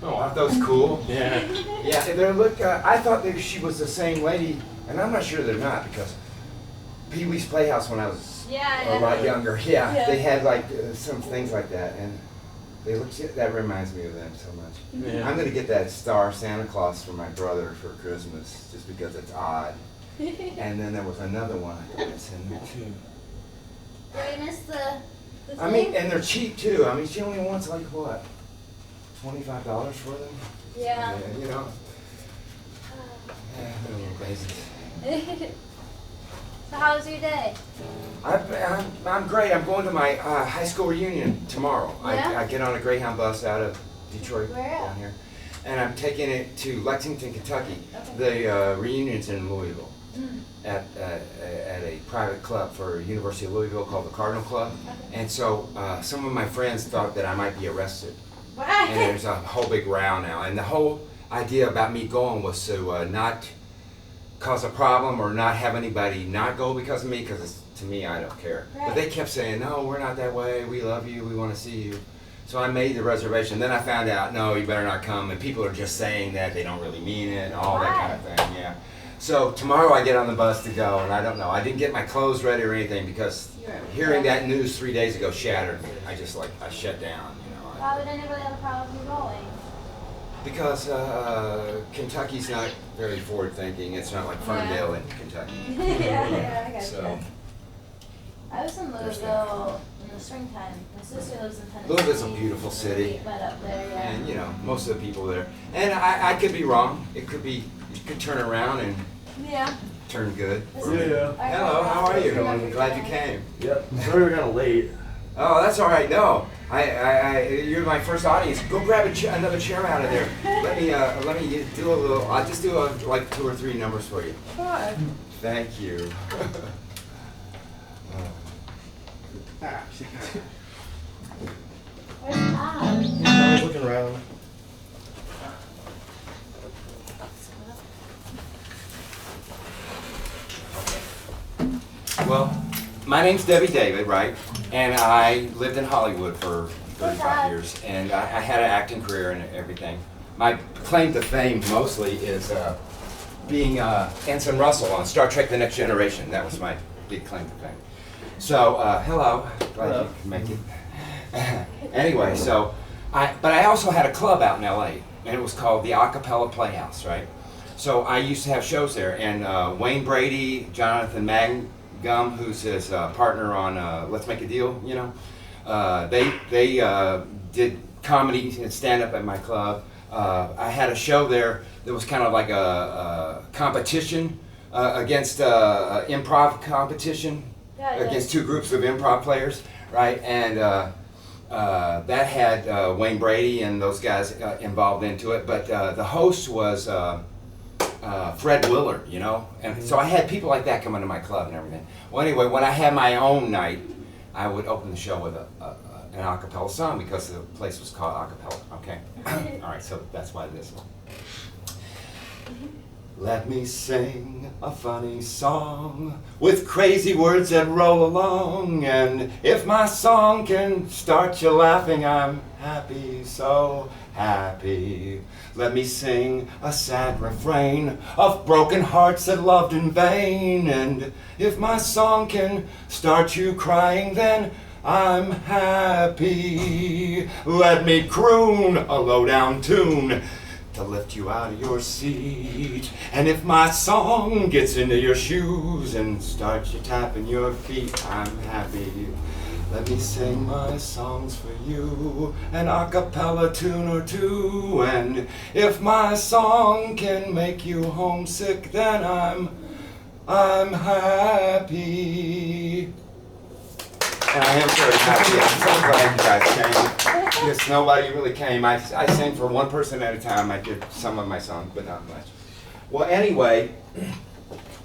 Oh, aren't those cool? Yeah. Yeah, I thought that she was the same lady, and I'm not sure they're not, because Pee-wee's Playhouse when I was a lot younger, they had like some things like that, and they look. That reminds me of them so much. Yeah. I'm gonna get that star Santa Claus for my brother for Christmas, just because it's odd. And then there was another one I thought was in there too. Did I miss the thing? I mean, and they're cheap too. I mean, she only wants like what, $25 for them? Yeah. You know. Yeah, they're a little crazy. So how was your day? I'm great. I'm going to my high school reunion tomorrow. Yeah? I get on a Greyhound bus out of Detroit Where at? down here, and I'm taking it to Lexington, Kentucky. Okay. The reunion's in Louisville Mm. at a private club for University of Louisville called the Cardinal Club. Okay. And so some of my friends thought that I might be arrested, What? and there's a whole big row now. And the whole idea about me going was to not cause a problem or not have anybody not go because of me, because to me, I don't care. Right. But they kept saying, no, we're not that way, we love you, we want to see you. So I made the reservation. Then I found out, no, you better not come, and people are just saying that, they don't really mean it, and all that kind of thing, yeah. So tomorrow I get on the bus to go, and I don't know, I didn't get my clothes ready or anything, because hearing that news 3 days ago shattered me. I shut down, you know. Why would anybody have a problem with you going? Because Kentucky's not very forward-thinking. It's not like Ferndale in Kentucky. Yeah, I got So you. I was in Louisville in the springtime. My sister lives in Tennessee. Louisville's a beautiful city. We met up there, yeah. And you know, most of the people there. And I could be wrong. It could turn around and Yeah. turn good. This for is- me. Yeah. Hello, how are you? Yeah. I'm glad you came. Yep. Sorry we're kind of late. Oh, that's all right. No, you're my first audience. Go grab another chair out of there. Let me do a little. I'll just do like 2 or 3 numbers for you. Hi. Thank you. Where's Bob? I was looking around. Well, my name's Debbie David, right? And I lived in Hollywood for 35 years, and I had an acting career and everything. My claim to fame mostly is being Ensign Russell on Star Trek: The Next Generation. That was my big claim to fame. So, hello, glad Hello. you could make it. Anyway, so, but I also had a club out in LA, and it was called the Acapella Playhouse, right? So I used to have shows there, and Wayne Brady, Jonathan Mangum, who's his partner on Let's Make a Deal, you know, they did comedy and stand-up at my club. I had a show there that was kind of like a competition against improv competition against 2 groups of improv players, right? And that had Wayne Brady and those guys involved into it, but the host was Fred Willard, you know? And so I had people like that come into my club and everything. Well, anyway, when I had my own night, I would open the show with an a cappella song because the place was called Acapella, okay? All right, so that's why this one. Let me sing a funny song with crazy words that roll along, and if my song can start you laughing, I'm happy, so happy. Let me sing a sad refrain of broken hearts that loved in vain, and if my song can start you crying, then I'm happy. Let me croon a low-down tune to lift you out of your seat. And if my song gets into your shoes and starts you tapping your feet, I'm happy. Let me sing my songs for you, an a cappella tune or two. And if my song can make you homesick, then I'm happy. And I am very happy. I'm so glad you guys came. Because nobody really came. I sing for one person at a time. I did some of my songs, but not much. Well, anyway,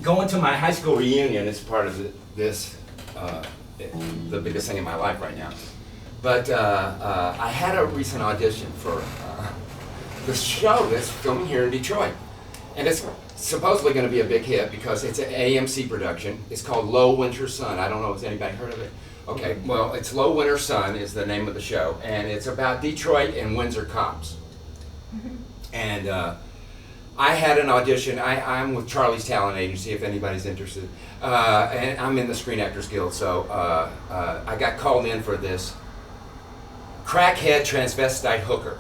going to my high school reunion is part of the biggest thing in my life right now. But I had a recent audition for the show that's filming here in Detroit. And it's supposedly going to be a big hit because it's an AMC production. It's called Low Winter Sun. I don't know if anybody heard of it. Okay, well, it's Low Winter Sun is the name of the show, and it's about Detroit and Windsor cops. And I had an audition. I'm with Charlie's Talent Agency, if anybody's interested. And I'm in the Screen Actors Guild, so I got called in for this crackhead transvestite hooker.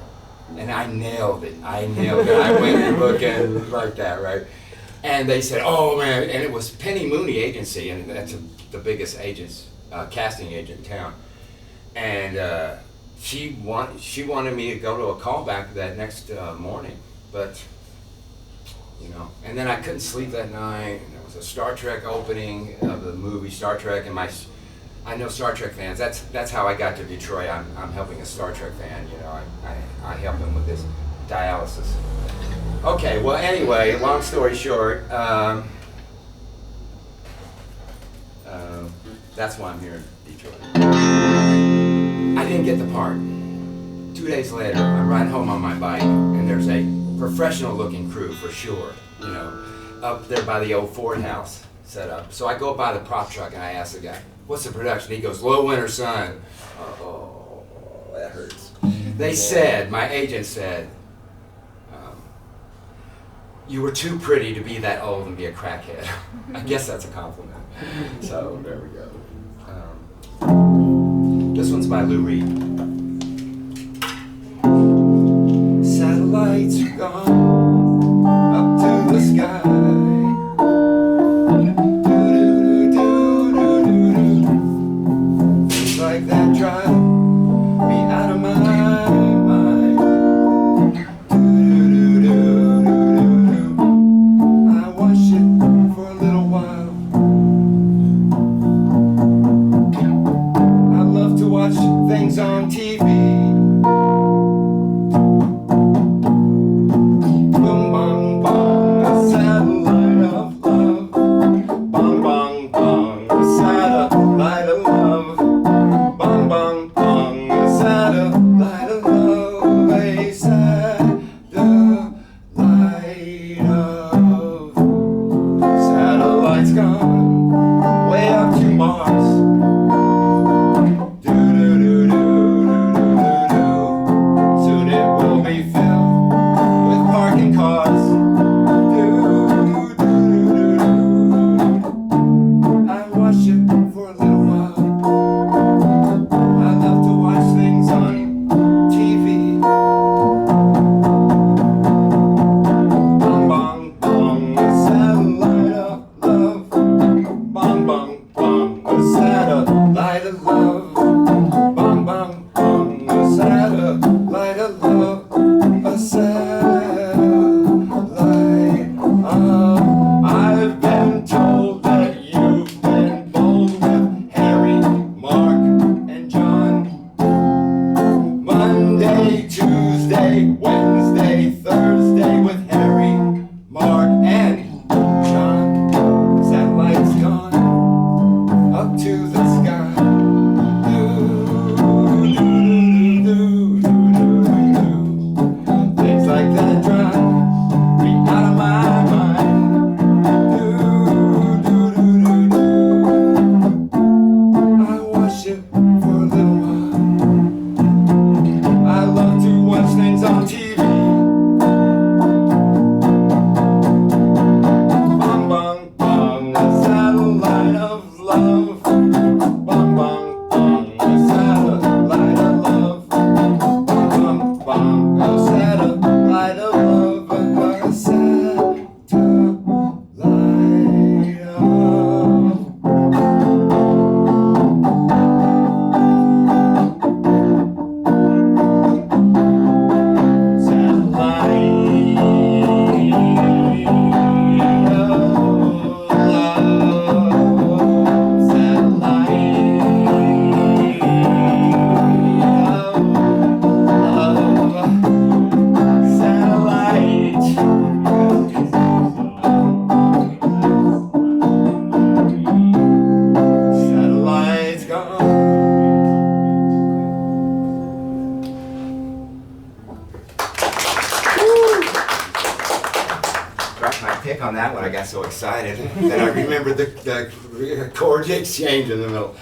And I nailed it. I went in looking like that, right? And they said, oh man, and it was Penny Mooney Agency, and that's the biggest casting agent in town. And she wanted me to go to a callback that next morning, but you know, and then I couldn't sleep that night. And there was a Star Trek opening of the movie Star Trek, and I know Star Trek fans. That's how I got to Detroit. I'm helping a Star Trek fan. You know, I help him with his dialysis. Okay. Well, anyway, long story short, that's why I'm here in Detroit. I didn't get the part. 2 days later, I'm riding home on my bike, and there's a professional-looking crew for sure. You know, up there by the old Ford house set up. So I go by the prop truck and I ask the guy, what's the production? He goes, Low Winter Sun. Oh, that hurts. They said, my agent said, you were too pretty to be that old and be a crackhead. I guess that's a compliment. So there we go. This one's by Lou Reed. Satellites are gone up to the sky. Things like that drive me out of my mind. I watched it for a little while. I love to watch things on TV. On that one, I got so excited that I remembered the chord exchange in the middle.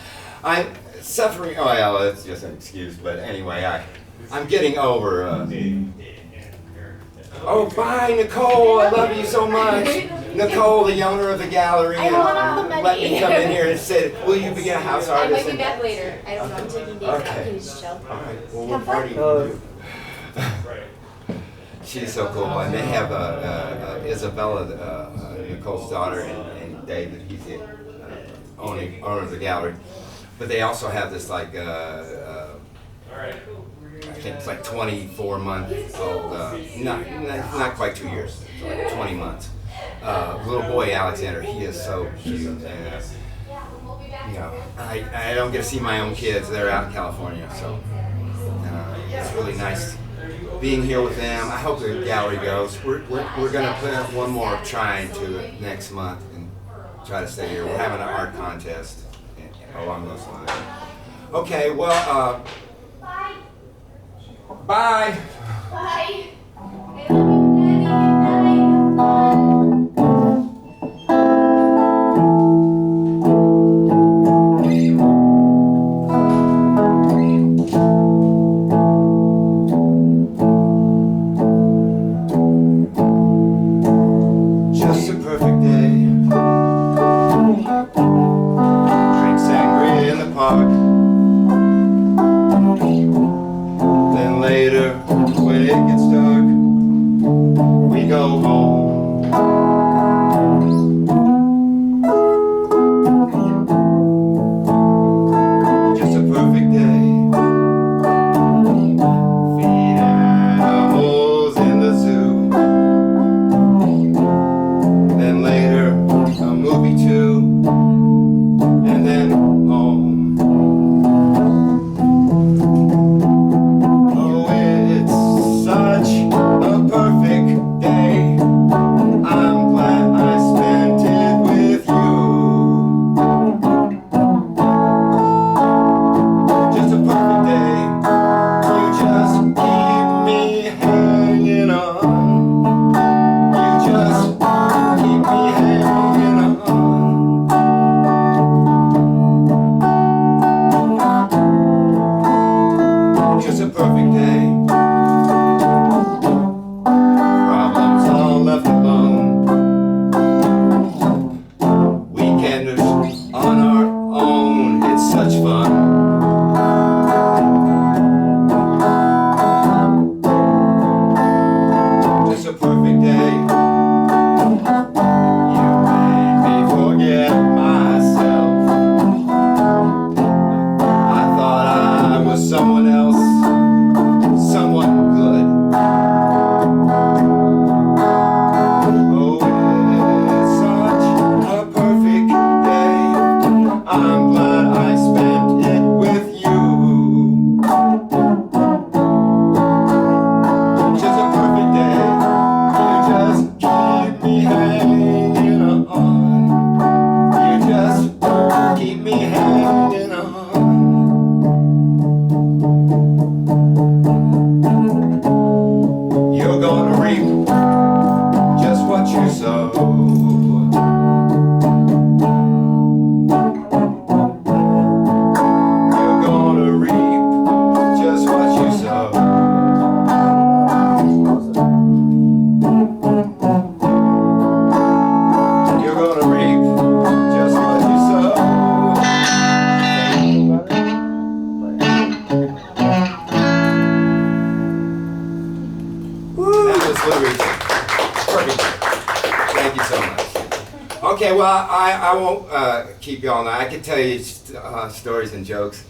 I'm suffering. Oh, well, it's just an excuse, but anyway, I'm getting over Oh, bye, Nicole. I love you so much. Nicole, the owner of the gallery, I don't have many. let me come in here and said, will you be a house I artist? might be back later. I don't know. I'm taking days off. Can you just chill? All right. Well, Have what fun. party you do? She's so cool. And they have Isabella, Nicole's daughter, and David. He's the owner of the gallery. But they also have this like, I think it's like 24-month-old, not quite 2 years, so like 20 months. Little boy Alexander, he is so cute. And, you know, I don't get to see my own kids. They're out in California, so it's really nice being here with them. I hope the gallery goes. We're going to put up one more try into it next month and try to stay here. We're having an art contest along those lines. Okay, well, bye. Bye. I love you, Daddy. Just a perfect day. Drink sangria in the park. Then later, when it gets dark, we go home. Just a perfect day. Feed animals in the zoo. Then later, a movie too. And then home. Oh, it's such a perfect day. I'm glad I spent it with you. Just a perfect day. You just keep me hanging on. You just keep me hanging on. Just a perfect day. Problems all left alone. Weekenders on our own. It's such fun. Just a perfect day. You made me forget myself. I thought I was someone else, someone good. Oh, it's such a perfect day. I'm glad I spent it with you. Just a perfect day. You just keep me hanging on. You just keep me hanging on. You're gonna reap just what you sow. You're gonna reap just what you sow. You're gonna reap just what you sow. That was Liberty. Perfect. Thank you so much. Okay, well, I won't keep you all night. I can tell you stories and jokes.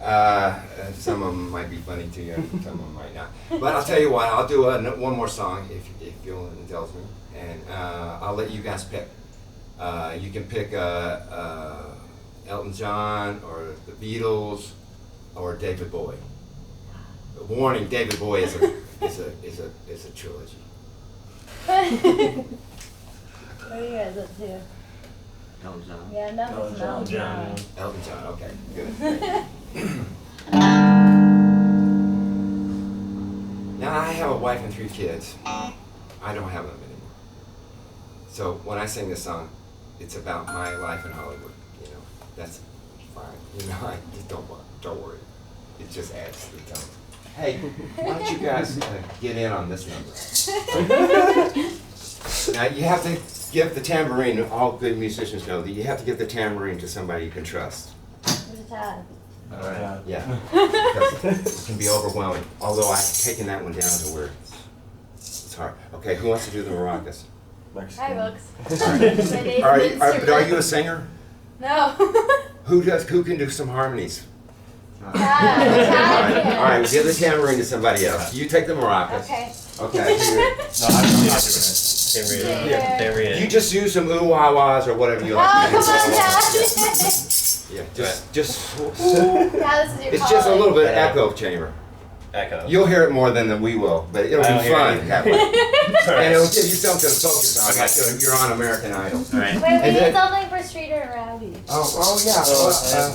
Some of them might be funny to you, and some of them might not. But I'll tell you what, I'll do one more song if you'll indulge me, and I'll let you guys pick. You can pick Elton John or the Beatles or David Bowie. Warning: David Bowie is a trilogy. What are you guys up to? Elton John. Yeah, nothing's Elton John. Elton John. Okay, good. Now I have a wife and 3 kids. I don't have them anymore. So when I sing this song, it's about my life in Hollywood. You know, that's fine. You know, I just don't worry. It just adds to the tone. Hey, why don't you guys get in on this number? Now you have to give the tambourine. All good musicians know that you have to give the tambourine to somebody you can trust. There's a tab. All right. Yeah. Because it can be overwhelming. Although I've taken that one down to where it's hard. Okay, who wants to do the maracas? Hi, Books. Are you a singer? No. Who can do some harmonies? All Yeah. right, we'll give the tambourine to somebody else. You take the maracas. Okay. Okay. No, I'm not doing it. You just use some ooh-wah-wahs or whatever you like. Oh, come on, Dad. Yeah, just. Yeah, this is your It's just a little bit Yeah. echo chamber. Echo. You'll hear it more than we will, but it'll I don't be hear fun it. that way. And it'll give you something to focus on, Okay. like you're on American Idol. All right. Wait, we And need then- something for Streeter and Rowdy. Oh yeah.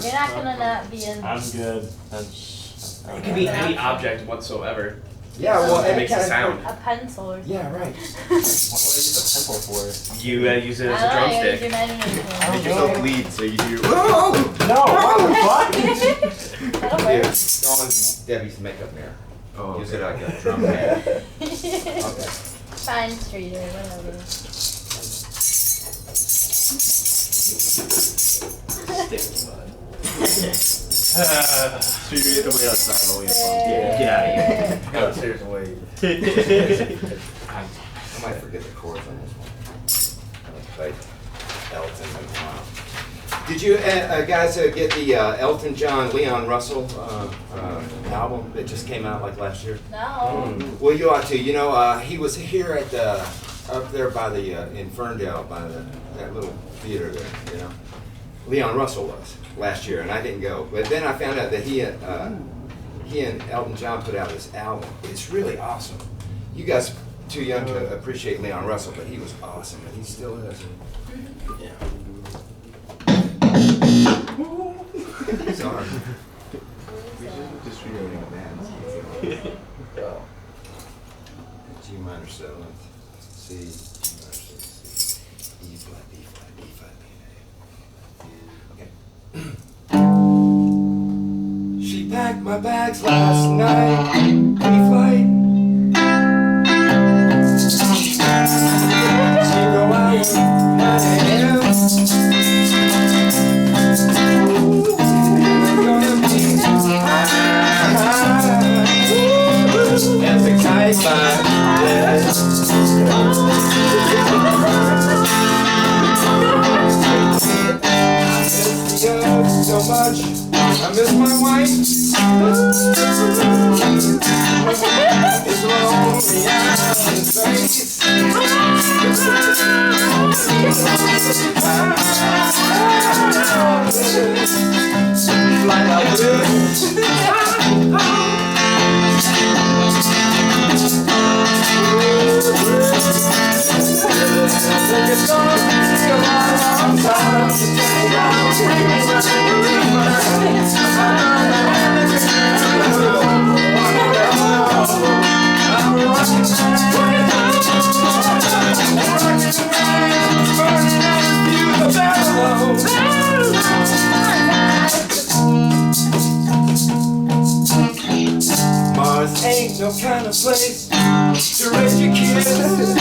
You're not gonna not be in. I'm good. It could be any object whatsoever. Yeah, well, It makes a kinda- sound. A pencil or something. Yeah, right. What do I use a pencil for? You use it as a I don't know, use drumstick. your imagination. Make yourself bleed so you do. Whoa! No, what the fuck? That'll Here, work. go on Debbie's makeup mirror. Oh, Use okay. it like a drum pad. Okay. Fine, Streeter, whatever. So you get to wait outside while we have fun. Yeah, get out of here. Go upstairs and wait. I might forget the chords on this one. I played Elton in a while. Did you guys get the Elton John, Leon Russell album that just came out like last year? No. Well, you ought to. You know, he was here at the up there by the in Ferndale by that little theater there. You know, Leon Russell was last year, and I didn't go. But then I found out that he and Elton John put out this album. It's really awesome. You guys too young to appreciate Leon Russell, but he was awesome, and he still is. Yeah. Sorry. Just reloading a band. Well, G minor seventh, C, G minor seventh, C, E flat, B flat, E flat, B flat. Okay. She packed my bags last night, pre-flight. 0 hour, 9 a.m. As a kite by so much, I miss my wife. It's lonely and space. Like I Mars ain't no kind of place to raise your kids. The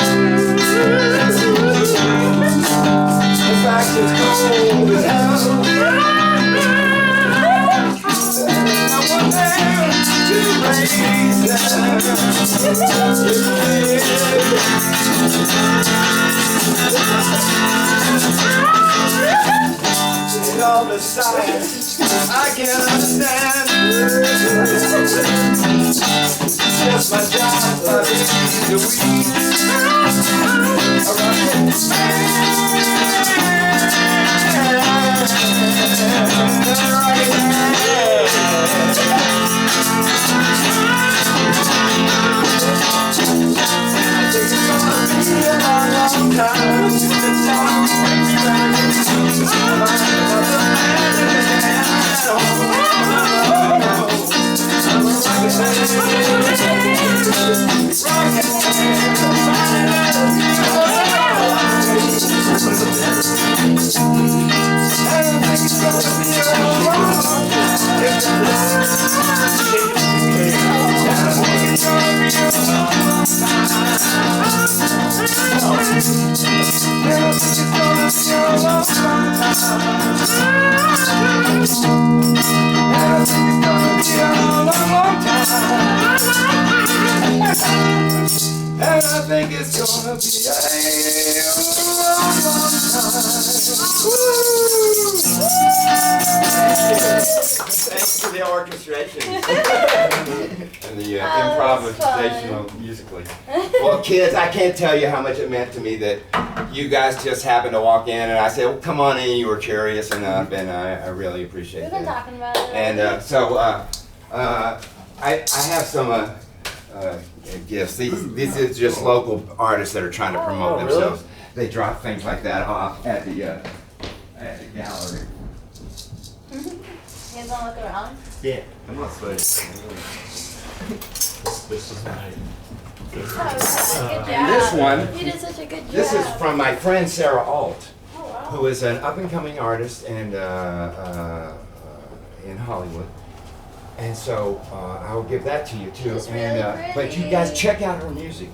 fact is cold as hell. I want them to raise and all the science I can understand. Just my job, I need the weed. Rock gonna be a Thanks to the orchestration and the improvisational musically. Well, kids, I can't tell you how much it meant to me that you guys just happened to walk in, and I said, well, "Come on in." You were curious enough, and I really appreciate We've that. been talking about it. And so I have some gifts. These are just local artists that are trying to promote themselves. They drop things like that off at the gallery. You guys want to look around? Yeah. I'm not sweating. This is my. Good job. And this one, You did such a good job. this is from my friend Sarah Alt, Oh, wow. who is an up-and-coming artist and in Hollywood. And so I will give that to you too. She's really And but you pretty. guys check out her music.